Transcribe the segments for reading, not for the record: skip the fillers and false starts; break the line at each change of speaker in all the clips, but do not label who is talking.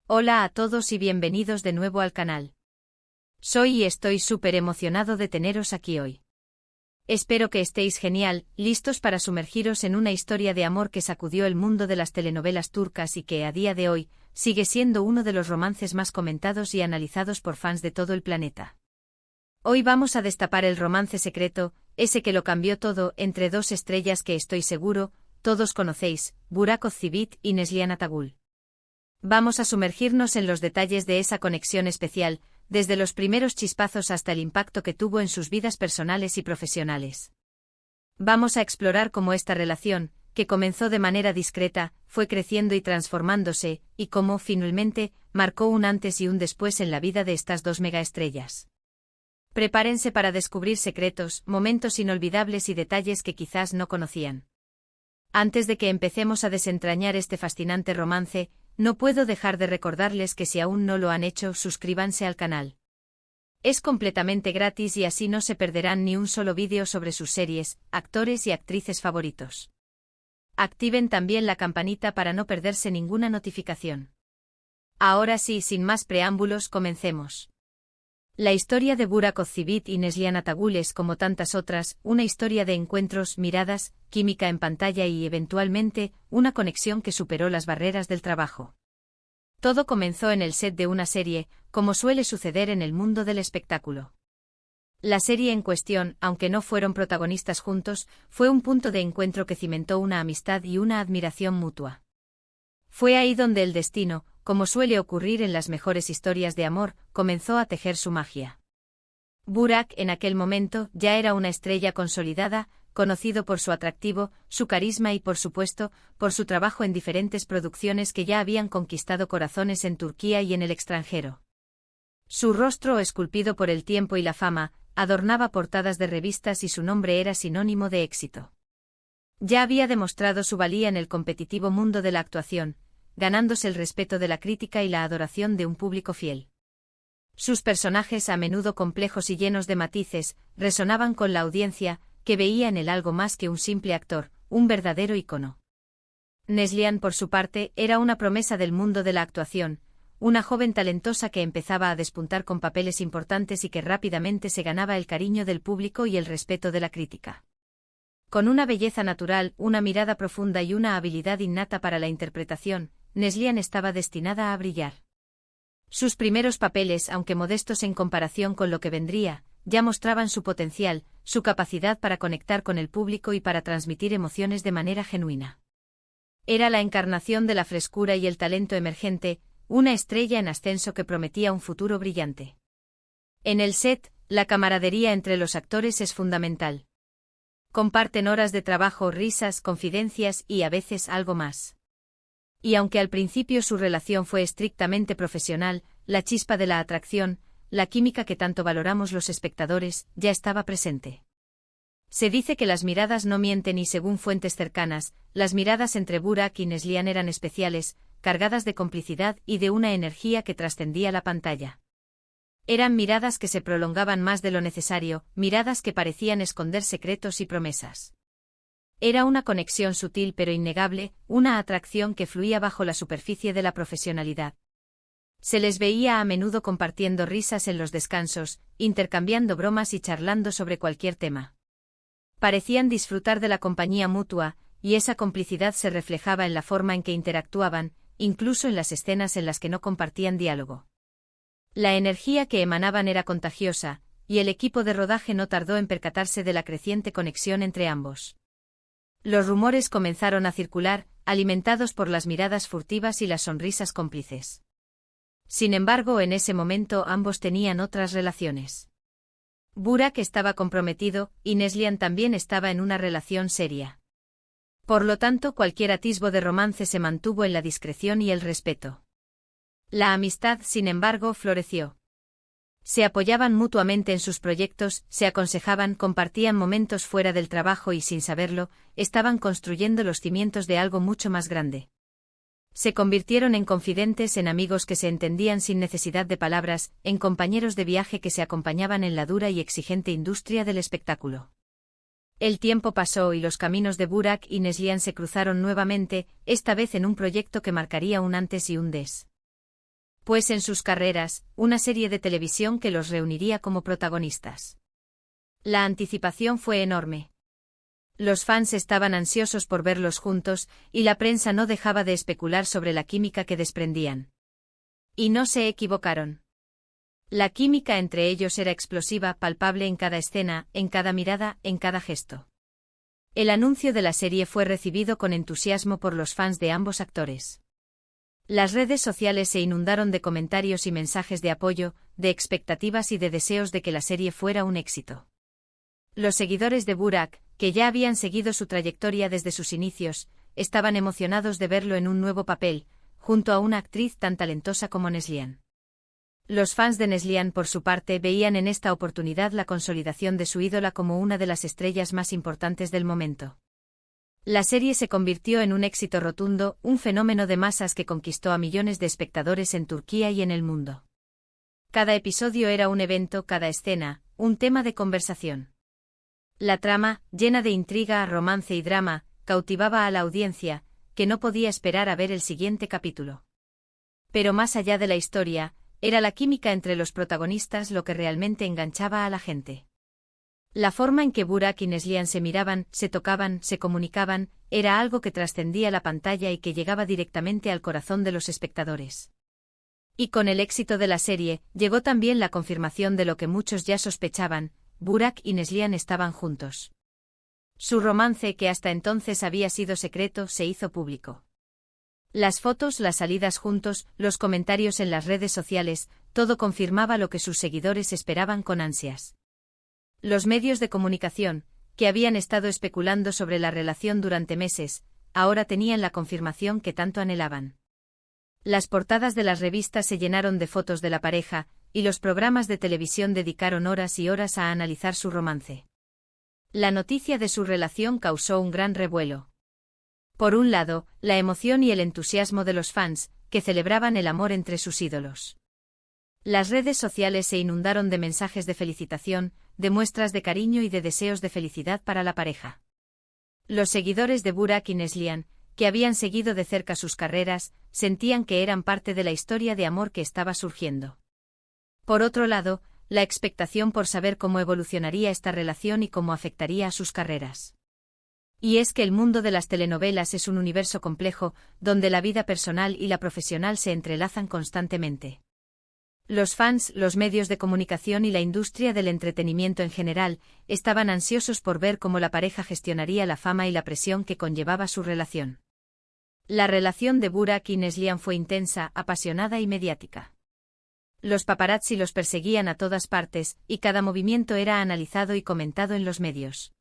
Hola a todos y bienvenidos de nuevo al canal. Soy y estoy súper emocionado de teneros aquí hoy. Espero que estéis genial, listos para sumergiros en una historia de amor que sacudió el mundo de las telenovelas turcas y que, a día de hoy, sigue siendo uno de los romances más comentados y analizados por fans de todo el planeta. Hoy vamos a destapar el romance secreto, ese que lo cambió todo, entre dos estrellas que estoy seguro, todos conocéis, Burak Özçivit y Neslihan Atagül. Vamos a sumergirnos en los detalles de esa conexión especial, desde los primeros chispazos hasta el impacto que tuvo en sus vidas personales y profesionales. Vamos a explorar cómo esta relación, que comenzó de manera discreta, fue creciendo y transformándose, y cómo, finalmente, marcó un antes y un después en la vida de estas dos megaestrellas. Prepárense para descubrir secretos, momentos inolvidables y detalles que quizás no conocían. Antes de que empecemos a desentrañar este fascinante romance, no puedo dejar de recordarles que si aún no lo han hecho, suscríbanse al canal. Es completamente gratis y así no se perderán ni un solo vídeo sobre sus series, actores y actrices favoritos. Activen también la campanita para no perderse ninguna notificación. Ahora sí, sin más preámbulos, comencemos. La historia de Burak Özçivit y Neslihan Atagül es, como tantas otras, una historia de encuentros, miradas, química en pantalla y, eventualmente, una conexión que superó las barreras del trabajo. Todo comenzó en el set de una serie, como suele suceder en el mundo del espectáculo. La serie en cuestión, aunque no fueron protagonistas juntos, fue un punto de encuentro que cimentó una amistad y una admiración mutua. Fue ahí donde el destino, como suele ocurrir en las mejores historias de amor, comenzó a tejer su magia. Burak, en aquel momento, ya era una estrella consolidada, conocido por su atractivo, su carisma y, por supuesto, por su trabajo en diferentes producciones que ya habían conquistado corazones en Turquía y en el extranjero. Su rostro, esculpido por el tiempo y la fama, adornaba portadas de revistas y su nombre era sinónimo de éxito. Ya había demostrado su valía en el competitivo mundo de la actuación, ganándose el respeto de la crítica y la adoración de un público fiel. Sus personajes, a menudo complejos y llenos de matices, resonaban con la audiencia, que veía en él algo más que un simple actor, un verdadero ícono. Neslihan, por su parte, era una promesa del mundo de la actuación, una joven talentosa que empezaba a despuntar con papeles importantes y que rápidamente se ganaba el cariño del público y el respeto de la crítica. Con una belleza natural, una mirada profunda y una habilidad innata para la interpretación, Neslihan estaba destinada a brillar. Sus primeros papeles, aunque modestos en comparación con lo que vendría, ya mostraban su potencial, su capacidad para conectar con el público y para transmitir emociones de manera genuina. Era la encarnación de la frescura y el talento emergente, una estrella en ascenso que prometía un futuro brillante. En el set, la camaradería entre los actores es fundamental. Comparten horas de trabajo, risas, confidencias y a veces algo más. Y aunque al principio su relación fue estrictamente profesional, la chispa de la atracción, la química que tanto valoramos los espectadores, ya estaba presente. Se dice que las miradas no mienten y, según fuentes cercanas, las miradas entre Burak y Neslihan eran especiales, cargadas de complicidad y de una energía que trascendía la pantalla. Eran miradas que se prolongaban más de lo necesario, miradas que parecían esconder secretos y promesas. Era una conexión sutil pero innegable, una atracción que fluía bajo la superficie de la profesionalidad. Se les veía a menudo compartiendo risas en los descansos, intercambiando bromas y charlando sobre cualquier tema. Parecían disfrutar de la compañía mutua, y esa complicidad se reflejaba en la forma en que interactuaban, incluso en las escenas en las que no compartían diálogo. La energía que emanaban era contagiosa, y el equipo de rodaje no tardó en percatarse de la creciente conexión entre ambos. Los rumores comenzaron a circular, alimentados por las miradas furtivas y las sonrisas cómplices. Sin embargo, en ese momento ambos tenían otras relaciones. Burak estaba comprometido, y Neslihan también estaba en una relación seria. Por lo tanto, cualquier atisbo de romance se mantuvo en la discreción y el respeto. La amistad, sin embargo, floreció. Se apoyaban mutuamente en sus proyectos, se aconsejaban, compartían momentos fuera del trabajo y, sin saberlo, estaban construyendo los cimientos de algo mucho más grande. Se convirtieron en confidentes, en amigos que se entendían sin necesidad de palabras, en compañeros de viaje que se acompañaban en la dura y exigente industria del espectáculo. El tiempo pasó y los caminos de Burak y Neslihan se cruzaron nuevamente, esta vez en un proyecto que marcaría un antes y un des. pues en sus carreras, una serie de televisión que los reuniría como protagonistas. La anticipación fue enorme. Los fans estaban ansiosos por verlos juntos, y la prensa no dejaba de especular sobre la química que desprendían. Y no se equivocaron. La química entre ellos era explosiva, palpable en cada escena, en cada mirada, en cada gesto. El anuncio de la serie fue recibido con entusiasmo por los fans de ambos actores. Las redes sociales se inundaron de comentarios y mensajes de apoyo, de expectativas y de deseos de que la serie fuera un éxito. Los seguidores de Burak, que ya habían seguido su trayectoria desde sus inicios, estaban emocionados de verlo en un nuevo papel, junto a una actriz tan talentosa como Neslihan. Los fans de Neslihan, por su parte, veían en esta oportunidad la consolidación de su ídola como una de las estrellas más importantes del momento. La serie se convirtió en un éxito rotundo, un fenómeno de masas que conquistó a millones de espectadores en Turquía y en el mundo. Cada episodio era un evento, cada escena, un tema de conversación. La trama, llena de intriga, romance y drama, cautivaba a la audiencia, que no podía esperar a ver el siguiente capítulo. Pero más allá de la historia, era la química entre los protagonistas lo que realmente enganchaba a la gente. La forma en que Burak y Neslihan se miraban, se tocaban, se comunicaban, era algo que trascendía la pantalla y que llegaba directamente al corazón de los espectadores. Y con el éxito de la serie, llegó también la confirmación de lo que muchos ya sospechaban: Burak y Neslihan estaban juntos. Su romance, que hasta entonces había sido secreto, se hizo público. Las fotos, las salidas juntos, los comentarios en las redes sociales, todo confirmaba lo que sus seguidores esperaban con ansias. Los medios de comunicación, que habían estado especulando sobre la relación durante meses, ahora tenían la confirmación que tanto anhelaban. Las portadas de las revistas se llenaron de fotos de la pareja, y los programas de televisión dedicaron horas y horas a analizar su romance. La noticia de su relación causó un gran revuelo. Por un lado, la emoción y el entusiasmo de los fans, que celebraban el amor entre sus ídolos. Las redes sociales se inundaron de mensajes de felicitación, de muestras de cariño y de deseos de felicidad para la pareja. Los seguidores de Burak y Neslihan, que habían seguido de cerca sus carreras, sentían que eran parte de la historia de amor que estaba surgiendo. Por otro lado, la expectación por saber cómo evolucionaría esta relación y cómo afectaría a sus carreras. Y es que el mundo de las telenovelas es un universo complejo, donde la vida personal y la profesional se entrelazan constantemente. Los fans, los medios de comunicación y la industria del entretenimiento en general, estaban ansiosos por ver cómo la pareja gestionaría la fama y la presión que conllevaba su relación. La relación de Burak y Neslihan fue intensa, apasionada y mediática. Los paparazzi los perseguían a todas partes, y cada movimiento era analizado y comentado en los medios.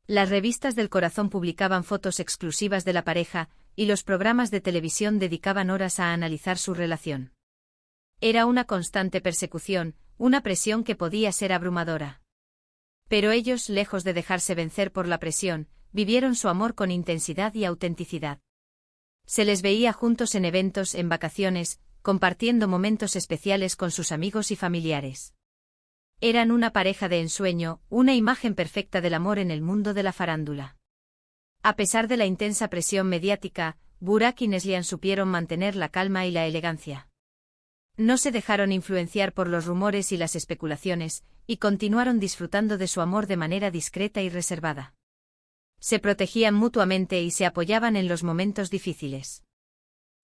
Las revistas del corazón publicaban fotos exclusivas de la pareja, y los programas de televisión dedicaban horas a analizar su relación. Era una constante persecución, una presión que podía ser abrumadora. Pero ellos, lejos de dejarse vencer por la presión, vivieron su amor con intensidad y autenticidad. Se les veía juntos en eventos, en vacaciones, compartiendo momentos especiales con sus amigos y familiares. Eran una pareja de ensueño, una imagen perfecta del amor en el mundo de la farándula. A pesar de la intensa presión mediática, Burak y Neslihan supieron mantener la calma y la elegancia. No se dejaron influenciar por los rumores y las especulaciones, y continuaron disfrutando de su amor de manera discreta y reservada. Se protegían mutuamente y se apoyaban en los momentos difíciles.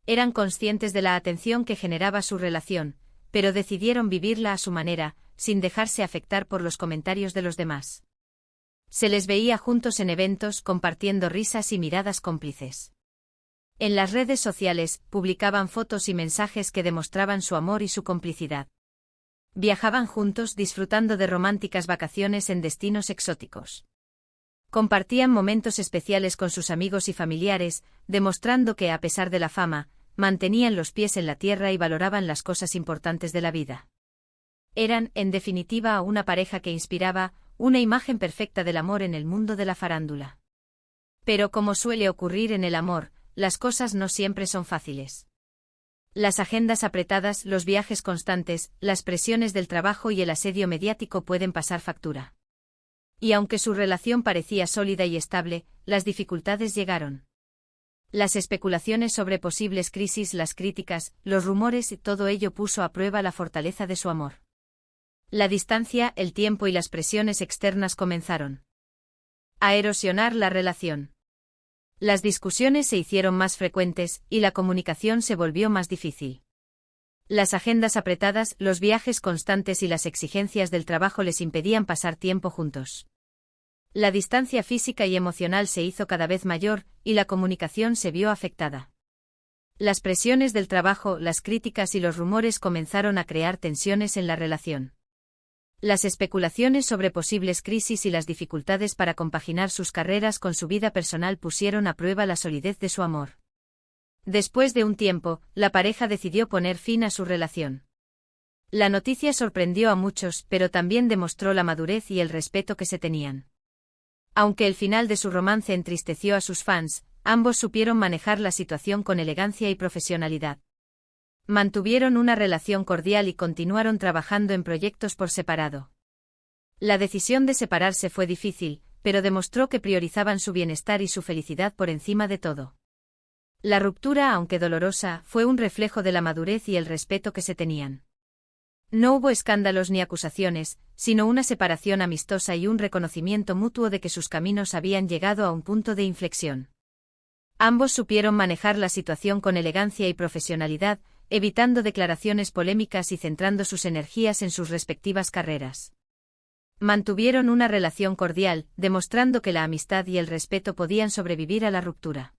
Eran conscientes de la atención que generaba su relación, pero decidieron vivirla a su manera, sin dejarse afectar por los comentarios de los demás. Se les veía juntos en eventos, compartiendo risas y miradas cómplices. En las redes sociales, publicaban fotos y mensajes que demostraban su amor y su complicidad. Viajaban juntos disfrutando de románticas vacaciones en destinos exóticos. Compartían momentos especiales con sus amigos y familiares, demostrando que, a pesar de la fama, mantenían los pies en la tierra y valoraban las cosas importantes de la vida. Eran, en definitiva, una pareja que inspiraba, una imagen perfecta del amor en el mundo de la farándula. Pero como suele ocurrir en el amor, las cosas no siempre son fáciles. Las agendas apretadas, los viajes constantes, las presiones del trabajo y el asedio mediático pueden pasar factura. Y aunque su relación parecía sólida y estable, las dificultades llegaron. Las especulaciones sobre posibles crisis, las críticas, los rumores, todo ello puso a prueba la fortaleza de su amor. La distancia, el tiempo y las presiones externas comenzaron a erosionar la relación. Las discusiones se hicieron más frecuentes, y la comunicación se volvió más difícil. Las agendas apretadas, los viajes constantes y las exigencias del trabajo les impedían pasar tiempo juntos. La distancia física y emocional se hizo cada vez mayor, y la comunicación se vio afectada. Las presiones del trabajo, las críticas y los rumores comenzaron a crear tensiones en la relación. Las especulaciones sobre posibles crisis y las dificultades para compaginar sus carreras con su vida personal pusieron a prueba la solidez de su amor. Después de un tiempo, la pareja decidió poner fin a su relación. La noticia sorprendió a muchos, pero también demostró la madurez y el respeto que se tenían. Aunque el final de su romance entristeció a sus fans, ambos supieron manejar la situación con elegancia y profesionalidad. Mantuvieron una relación cordial y continuaron trabajando en proyectos por separado. La decisión de separarse fue difícil, pero demostró que priorizaban su bienestar y su felicidad por encima de todo. La ruptura, aunque dolorosa, fue un reflejo de la madurez y el respeto que se tenían. No hubo escándalos ni acusaciones, sino una separación amistosa y un reconocimiento mutuo de que sus caminos habían llegado a un punto de inflexión. Ambos supieron manejar la situación con elegancia y profesionalidad, evitando declaraciones polémicas y centrando sus energías en sus respectivas carreras. Mantuvieron una relación cordial, demostrando que la amistad y el respeto podían sobrevivir a la ruptura.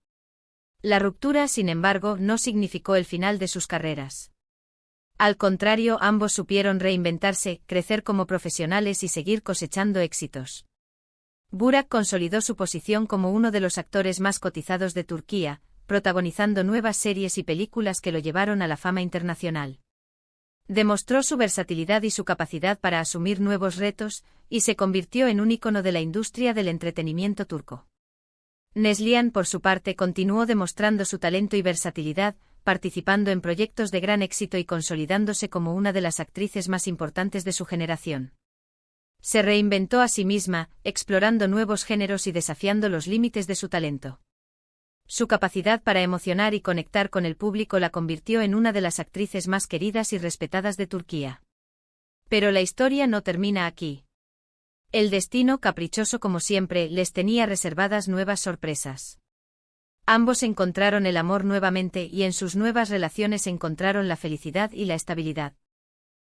La ruptura, sin embargo, no significó el final de sus carreras. Al contrario, ambos supieron reinventarse, crecer como profesionales y seguir cosechando éxitos. Burak consolidó su posición como uno de los actores más cotizados de Turquía, protagonizando nuevas series y películas que lo llevaron a la fama internacional. Demostró su versatilidad y su capacidad para asumir nuevos retos, y se convirtió en un ícono de la industria del entretenimiento turco. Neslihan, por su parte, continuó demostrando su talento y versatilidad, participando en proyectos de gran éxito y consolidándose como una de las actrices más importantes de su generación. Se reinventó a sí misma, explorando nuevos géneros y desafiando los límites de su talento. Su capacidad para emocionar y conectar con el público la convirtió en una de las actrices más queridas y respetadas de Turquía. Pero la historia no termina aquí. El destino, caprichoso como siempre, les tenía reservadas nuevas sorpresas. Ambos encontraron el amor nuevamente y en sus nuevas relaciones encontraron la felicidad y la estabilidad.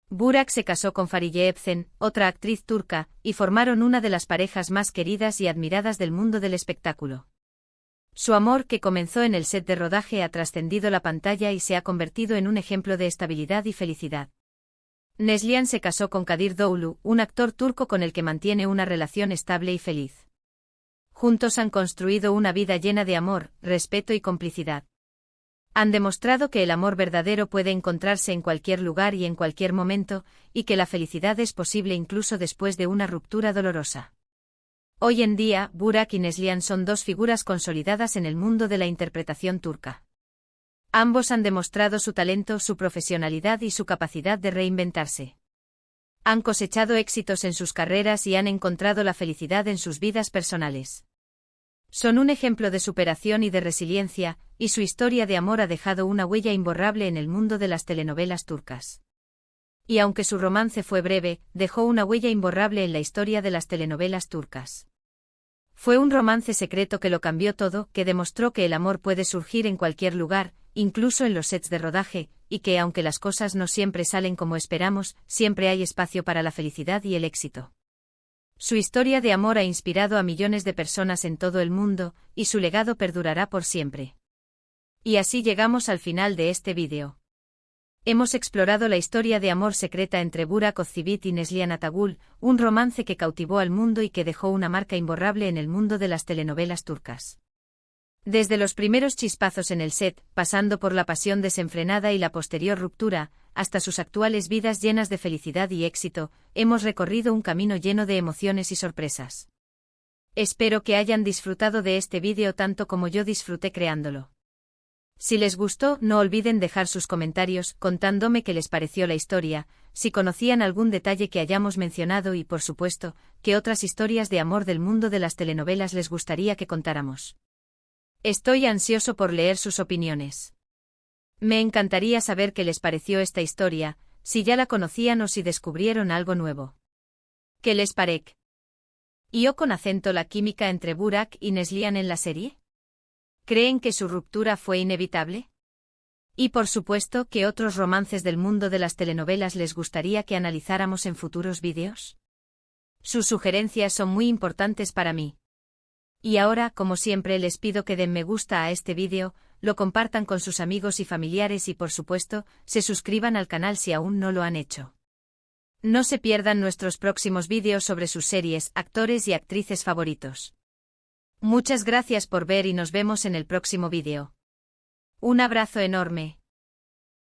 Burak se casó con Fariye Evcen, otra actriz turca, y formaron una de las parejas más queridas y admiradas del mundo del espectáculo. Su amor, que comenzó en el set de rodaje, ha trascendido la pantalla y se ha convertido en un ejemplo de estabilidad y felicidad. Neslihan se casó con Kadir Doğulu, un actor turco con el que mantiene una relación estable y feliz. Juntos han construido una vida llena de amor, respeto y complicidad. Han demostrado que el amor verdadero puede encontrarse en cualquier lugar y en cualquier momento, y que la felicidad es posible incluso después de una ruptura dolorosa. Hoy en día, Burak y Neslihan son dos figuras consolidadas en el mundo de la interpretación turca. Ambos han demostrado su talento, su profesionalidad y su capacidad de reinventarse. Han cosechado éxitos en sus carreras y han encontrado la felicidad en sus vidas personales. Son un ejemplo de superación y de resiliencia, y su historia de amor ha dejado una huella imborrable en el mundo de las telenovelas turcas. Y aunque su romance fue breve, dejó una huella imborrable en la historia de las telenovelas turcas. Fue un romance secreto que lo cambió todo, que demostró que el amor puede surgir en cualquier lugar, incluso en los sets de rodaje, y que aunque las cosas no siempre salen como esperamos, siempre hay espacio para la felicidad y el éxito. Su historia de amor ha inspirado a millones de personas en todo el mundo, y su legado perdurará por siempre. Y así llegamos al final de este vídeo. Hemos explorado la historia de amor secreta entre Burak Özçivit y Neslihan Atagül, un romance que cautivó al mundo y que dejó una marca imborrable en el mundo de las telenovelas turcas. Desde los primeros chispazos en el set, pasando por la pasión desenfrenada y la posterior ruptura, hasta sus actuales vidas llenas de felicidad y éxito, hemos recorrido un camino lleno de emociones y sorpresas. Espero que hayan disfrutado de este vídeo tanto como yo disfruté creándolo. Si les gustó, no olviden dejar sus comentarios contándome qué les pareció la historia, si conocían algún detalle que hayamos mencionado y, por supuesto, qué otras historias de amor del mundo de las telenovelas les gustaría que contáramos. Estoy ansioso por leer sus opiniones. Me encantaría saber qué les pareció esta historia, si ya la conocían o si descubrieron algo nuevo. ¿Qué les parece? ¿Y con acento la química entre Burak y Neslihan en la serie? ¿Creen que su ruptura fue inevitable? Y por supuesto, ¿qué otros romances del mundo de las telenovelas les gustaría que analizáramos en futuros vídeos? Sus sugerencias son muy importantes para mí. Y ahora, como siempre, les pido que den me gusta a este vídeo, lo compartan con sus amigos y familiares y por supuesto, se suscriban al canal si aún no lo han hecho. No se pierdan nuestros próximos vídeos sobre sus series, actores y actrices favoritos. Muchas gracias por ver y nos vemos en el próximo vídeo. Un abrazo enorme.